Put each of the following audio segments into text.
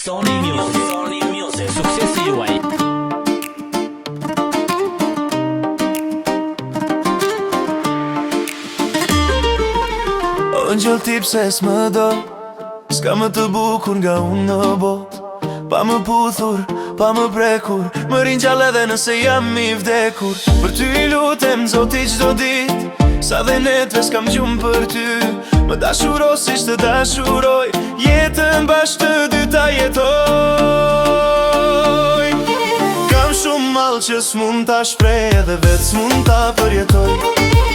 Sony Music, suksesi juaj. O ngjëll ti pse s'më do, s'ka më të bukur nga unë në bot. Pa më puthur, pa më prekur, më rinj gjallë edhe nëse jam i vdekur. Për ty i lutem Zoti çdo dit, sa dhe netve s'kam gjumë për ty. Më dashuro si që të dashuroj, jetën bashkë të dyta jetoj. Kam shumë mall që s'mund t'a shprej, edhe vetë s'mund t'a përjetoj.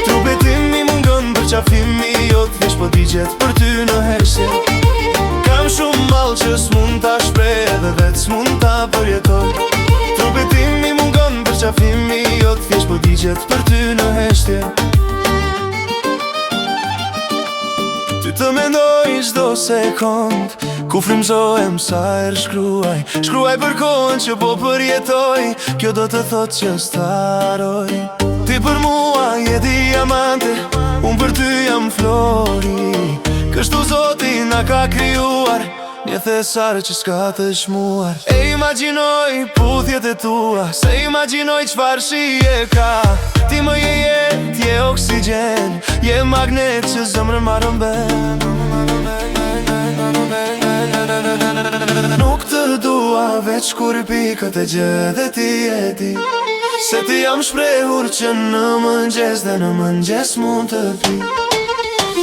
Trupet tim i mungon për qafimi jot, veç po digjet për ty në heshtje. Kam shumë mall që s'mund t'a shprej, edhe vetë s'mund t'a përjetoj. Trupet tim i mungon për qafimi jot, veç po digjet për ty në heshtje. Ty të mendoj çdo sekond, ku frymzohem sa shkruaj. Shkruaj për kohën që po përjetoj, kjo do të thot që staroj. Ti për mua je diamante, unë për ty jam flori. Kështu Zoti na ka krijuar, një thesar që s'ka të shmuar. E imagjinoj puthjet e tua, se imagjinoj çfarë shije ka. Ti më je jetë, je oksigjen, je magnet që zemrën ma rëmben. Nuk të dua veç kur pikët e gjë ti e di, se ti jam shprehur që në mëngjes dhe në mëngjes mund të pi.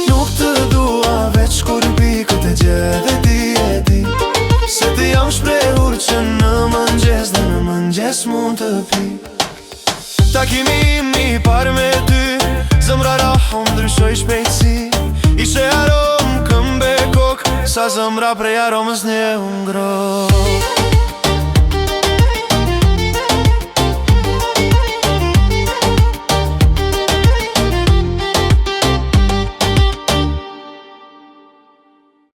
Nuk të dua veç kur pikët e gjë ti e di, se ti jam shprehur që në mëngjes dhe në mëngjes mund të pi. Takimi im i parë me ty, zemra rahom ndryshoj shpejtësi. Ishe arom këmbe kok, sa zemra prej aromës një ngroj.